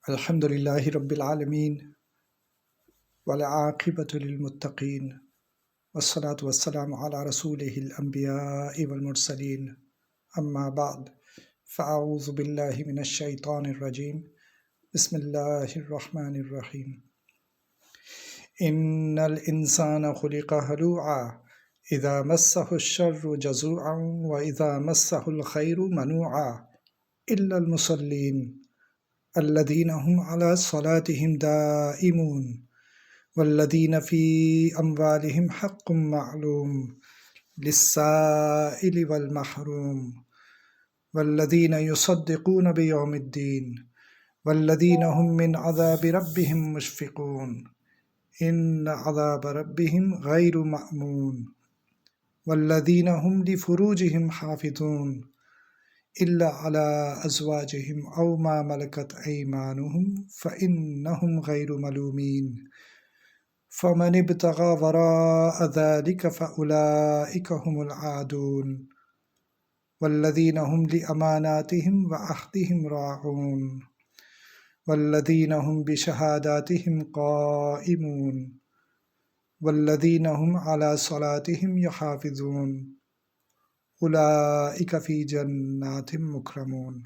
Alhamdulillahi Rabbil Alameen wal aqibatu lil muttaqeen wassalatu wassalamu ala rasulihil anbiya'i wal mursaleen amma ba'd fa'a'udhu billahi minash shaitanir rajim bismillahir rahmanir rahim innal insana khuliqa halu'a idha massahu ash-sharru jazu'an wa idha massahu al-khairu manu'a illa al-musallin الذين هم على صلاتهم دائمون والذين في أموالهم حق معلوم للسائل والمحروم والذين يصدقون بيوم الدين والذين هم من عذاب ربهم مشفقون إن عذاب ربهم غير مأمون والذين هم لفروجهم حافظون إلا على أزواجهم أو ما ملكت أيمانهم فإنهم غير ملومين فمن ابتغى وراء ذلك فأولئك هم العادون والذين هم لأماناتهم وعهدهم راعون والذين هم بشهاداتهم قائمون والذين هم على صلاتهم يحافظون أولئك في جنات مكرمون.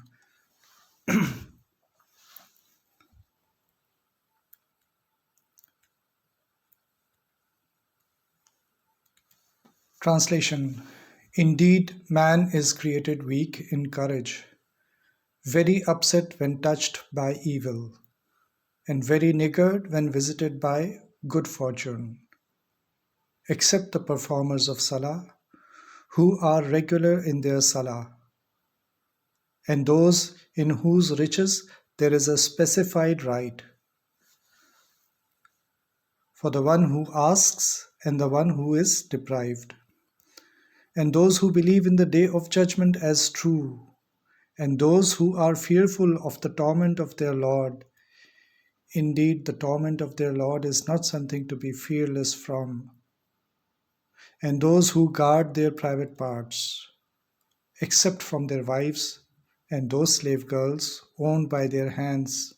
Translation. Indeed, man is created weak in courage, very upset when touched by evil, and very niggard when visited by good fortune, except the performers of Salah, who are regular in their Salah, and those in whose riches there is a specified right, for the one who asks and the one who is deprived, and those who believe in the day of judgment as true, and those who are fearful of the torment of their Lord. Indeed, the torment of their Lord is not something to be fearless from. And those who guard their private parts, except from their wives and those slave girls owned by their hands,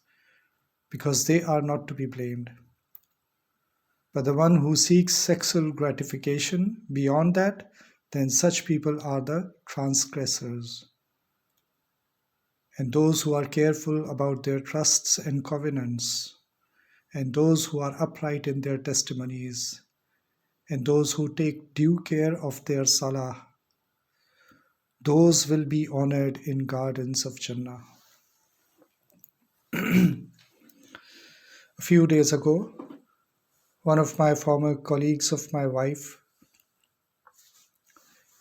because they are not to be blamed. But the one who seeks sexual gratification beyond that, then such people are the transgressors. And those who are careful about their trusts and covenants, and those who are upright in their testimonies, and those who take due care of their salah, those will be honored in gardens of Jannah. A few days ago, one of my former colleagues of my wife,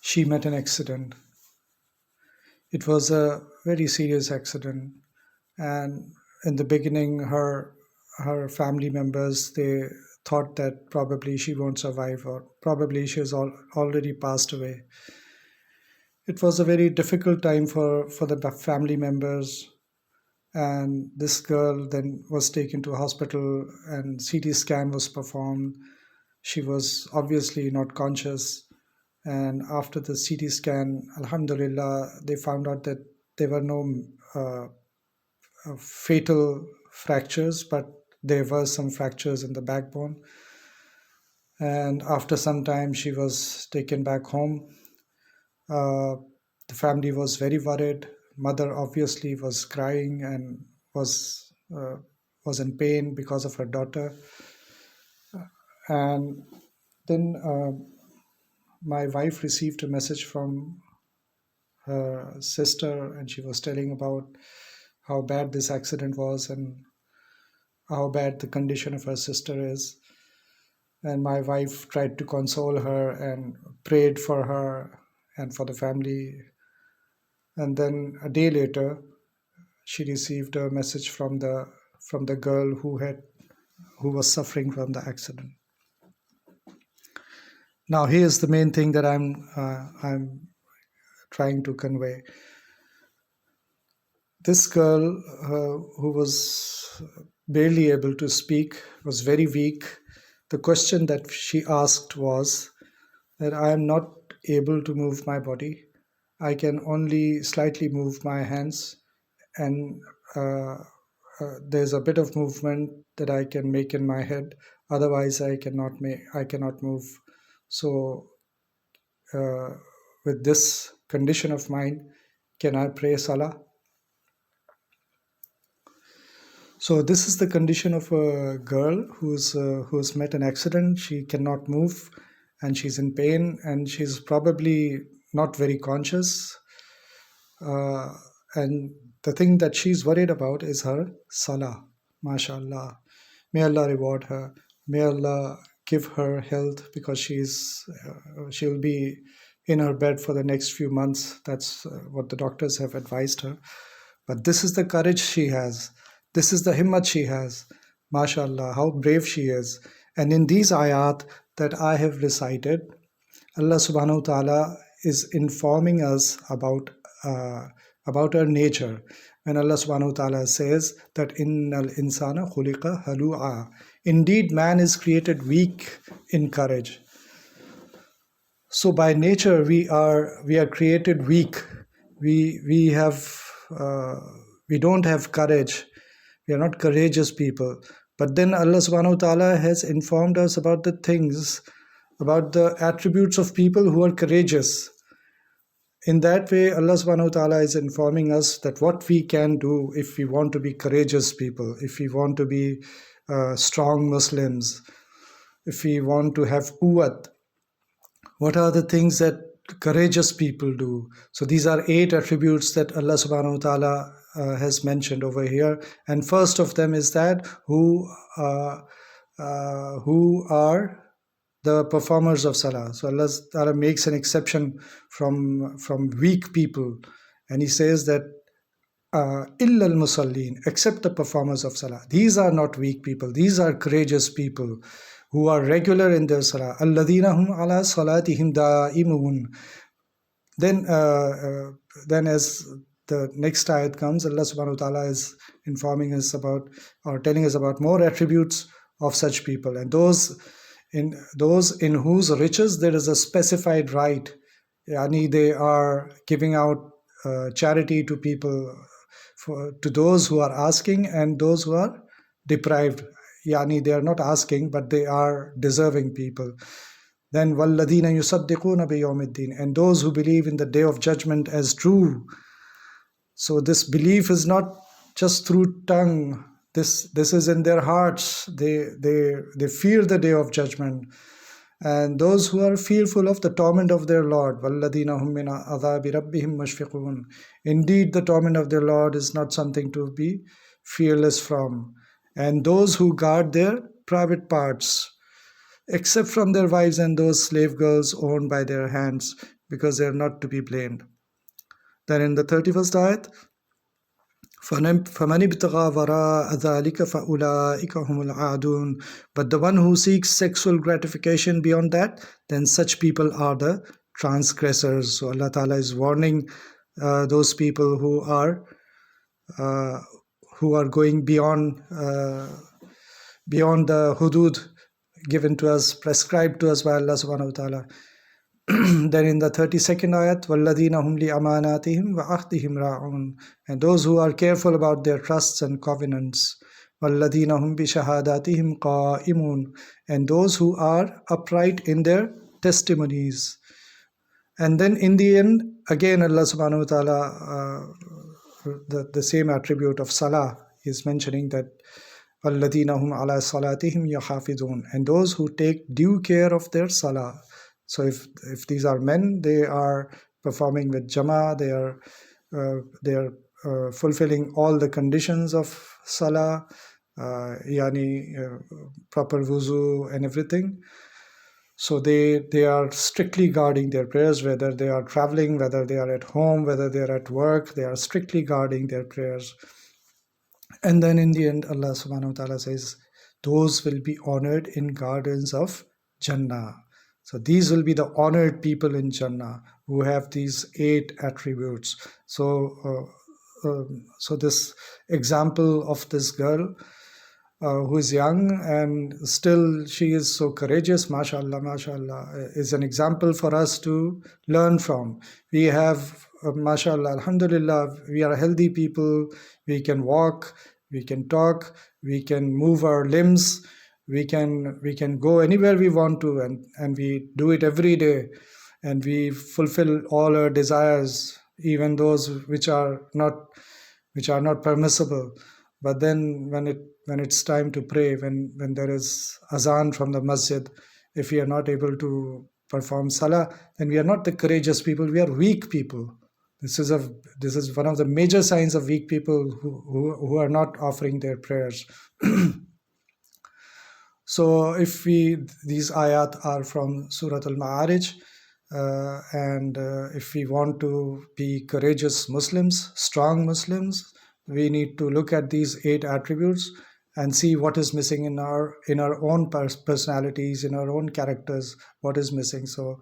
she met an accident. It was a very serious accident, and in the beginning, her family members, they thought that probably she won't survive, or probably she has already passed away. It was a very difficult time for the family members, and this girl then was taken to hospital and CT scan was performed. She was obviously not conscious, and after the CT scan, alhamdulillah, they found out that there were no fatal fractures, but there were some fractures in the backbone. And after some time, she was taken back home. The family was very worried. Mother obviously was crying and was in pain because of her daughter. And then my wife received a message from her sister, and she was telling about how bad this accident was and how bad the condition of her sister is. And my wife tried to console her and prayed for her and for the family. And then a day later, she received a message from the girl who was suffering from the accident. Now, here's the main thing that I'm trying to convey. This girl, who was barely able to speak, was very weak. The question that she asked was that I am not able to move my body. I can only slightly move my hands, and there's a bit of movement that I can make in my head. Otherwise, I cannot move. So, uh, with this condition of mind, can I pray Salah? So this is the condition of a girl who's met an accident. She cannot move, and she's in pain, and she's probably not very conscious. Uh, and the thing that she's worried about is her salah. MashaAllah. May Allah reward her. May Allah give her health, because she'll be in her bed for the next few months. That's what the doctors have advised her. But this is the courage she has. This is the himmat she has. MashaAllah, how brave she is. And in these ayat that I have recited, Allah subhanahu wa ta'ala is informing us about our nature. When Allah subhanahu wa ta'ala says that innal insana khuliqa halu'a, indeed man is created weak in courage. So by nature we are created weak. We don't have courage. We are not courageous people. But then Allah subhanahu wa ta'ala has informed us about the things, about the attributes of people who are courageous. In that way, Allah subhanahu wa ta'ala is informing us that what we can do if we want to be courageous people, if we want to be strong Muslims, if we want to have quwwat, what are the things that courageous people do? So these are 8 attributes that Allah subhanahu wa ta'ala has mentioned over here. And first of them is that who are the performers of salah. So Allah Ta'ala makes an exception from weak people, and He says that illa al-musallin, except the performers of salah. These are not weak people. These are courageous people who are regular in their salah. Alladhina hum ala salatihim da'imun. Then as the next ayat comes, Allah subhanahu wa ta'ala is informing us about, or telling us about more attributes of such people. And those in whose riches there is a specified right, yani they are giving out charity to people, to those who are asking and those who are deprived, yani they are not asking but they are deserving people. Then وَالَّذِينَ يُصَدِّقُونَ بِيَوْمِ الدِّينِ, and those who believe in the day of judgment as true. So this belief is not just through tongue. This is in their hearts. They fear the day of judgment. And those who are fearful of the torment of their Lord, وَالَّذِينَ هُمْ مِنْ عَذَابِ رَبِّهِمْ مُشْفِقُونَ. Indeed, the torment of their Lord is not something to be fearless from. And those who guard their private parts, except from their wives and those slave girls owned by their hands, because they are not to be blamed. Then in the 31st ayat, فَمَنِ ابْتَغَى وَرَاءَ ذَلِكَ فَأُولَٰئِكَ هُمُ الْعَادُونَ. But the one who seeks sexual gratification beyond that, then such people are the transgressors. So Allah Ta'ala is warning those people who are going beyond the hudud given to us, prescribed to us by Allah Subhanahu wa Ta'ala. Then in the 32nd ayat, وَالَّذِينَ هُمْ لِأَمَانَاتِهِمْ وَعَهْدِهِمْ رَاعُونَ. And those who are careful about their trusts and covenants. وَالَّذِينَ هُمْ بِشَهَادَاتِهِمْ قَائِمُونَ. And those who are upright in their testimonies. And then in the end, again Allah subhanahu wa ta'ala, the same attribute of salah is mentioning, that وَالَّذِينَ هُمْ عَلَى صَلَاتِهِمْ يَحَافِظُونَ. And those who take due care of their salah. So if these are men, they are performing with jama, they are fulfilling all the conditions of salah, proper wuzu and everything. So they are strictly guarding their prayers, whether they are traveling, whether they are at home, whether they are at work, they are strictly guarding their prayers. And then in the end, Allah subhanahu wa ta'ala says, those will be honored in gardens of Jannah. So these will be the honored people in Jannah who have these 8 attributes. So this example of this girl who is young and still she is so courageous, mashallah, is an example for us to learn from. We have, mashallah, alhamdulillah, we are healthy people, we can walk, We can talk, we can move our limbs, we can go anywhere we want to, and we do it every day, and we fulfill all our desires, even those which are not permissible. But then when it's time to pray, when there is azan from the masjid, if we are not able to perform salah, then we are not the courageous people, we are weak people. This is one of the major signs of weak people who are not offering their prayers. So these ayat are from Surat Al-Ma'arij, and if we want to be courageous Muslims, strong Muslims, we need to look at these 8 attributes and see what is missing in our own personalities, in our own characters, what is missing. So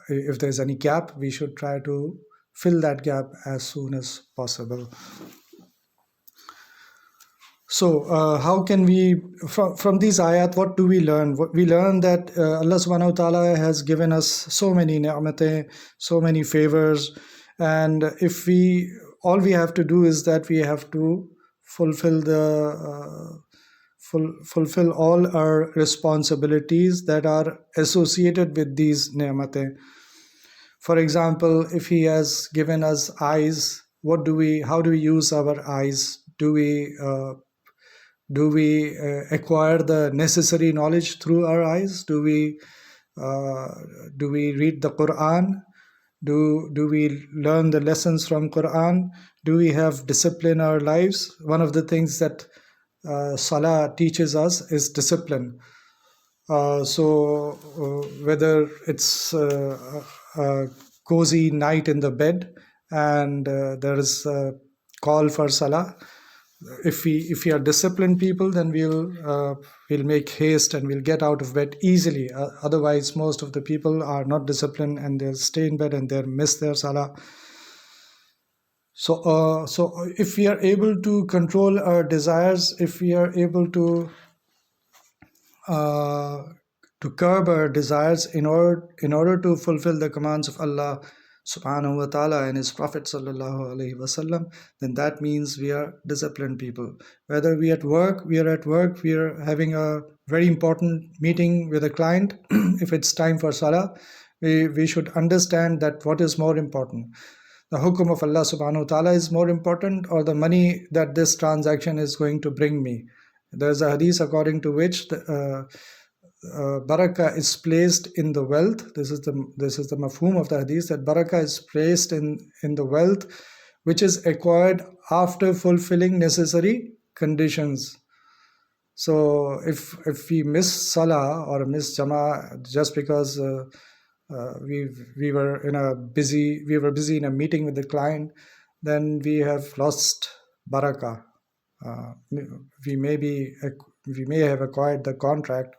if there's any gap, we should try to fill that gap as soon as possible. So how can we, from these ayat, what do we learn? We learn that Allah subhanahu wa ta'ala has given us so many ni'mateh, so many favors, and all we have to do is that we have to fulfill fulfill all our responsibilities that are associated with these ni'mateh. For example, if He has given us eyes, how do we use our eyes? Do we acquire the necessary knowledge through our eyes? Do we read the Quran? Do we learn the lessons from Quran? Do we have discipline in our lives? One of the things that Salah teaches us is discipline. So whether it's a cozy night in the bed and there is a call for Salah, if we are disciplined people, then we'll make haste and we'll get out of bed easily. Otherwise, most of the people are not disciplined and they'll stay in bed and they'll miss their Salah. So if we are able to control our desires, if we are able to curb our desires in order to fulfill the commands of Allah subhanahu wa ta'ala and His Prophet sallallahu alaihi wasallam, then that means we are disciplined people. Whether we are at work, we are having a very important meeting with a client. If it's time for Salah, we should understand that what is more important. The hukum of Allah subhanahu wa ta'ala is more important, or the money that this transaction is going to bring me. There's a hadith according to which barakah is placed in the wealth. This is the mafhum of the hadith, that barakah is placed in the wealth which is acquired after fulfilling necessary conditions. So if we miss Salah or miss Jama'ah just because we were busy in a meeting with the client, then we have lost barakah. We may have acquired the contract,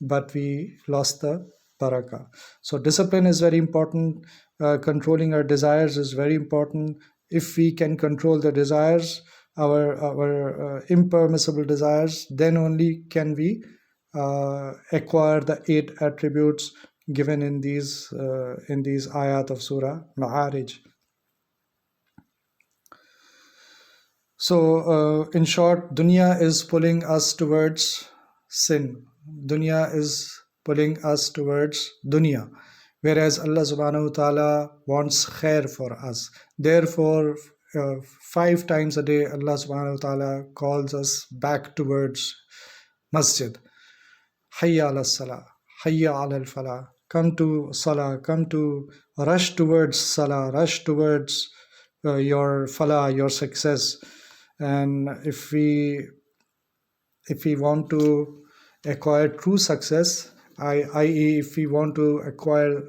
but we lost the barakah. So discipline is very important. Controlling our desires is very important. If we can control the desires, our impermissible desires, then only can we acquire the 8 attributes given in these ayat of Surah Ma'arij. So in short, dunya is pulling us towards sin. Dunya is pulling us towards dunya, whereas Allah subhanahu wa ta'ala wants khair for us. Therefore, 5 times a day Allah subhanahu wa ta'ala calls us back towards masjid. Hayya ala salah, hayya ala al-falah. Come to salah, rush towards salah, rush towards your falah, your success. And if we want to acquire true success, i.e. if we want to acquire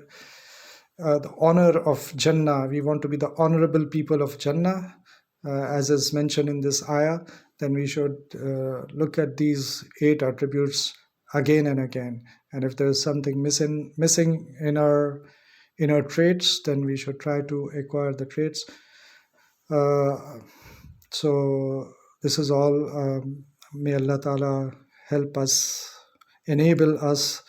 the honor of Jannah, we want to be the honorable people of Jannah, as is mentioned in this ayah, then we should look at these 8 attributes again and again. And if there is something missing in our traits, then we should try to acquire the traits. So this is all. May Allah Ta'ala help us, enable us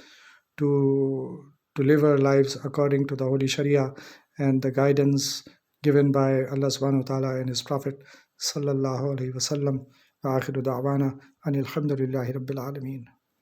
to live our lives according to the Holy Sharia and the guidance given by Allah Subhanahu wa Ta'ala and His Prophet Sallallahu Alaihi Wasallam. وآخر دعوانا أن الحمد لله رب العالمين.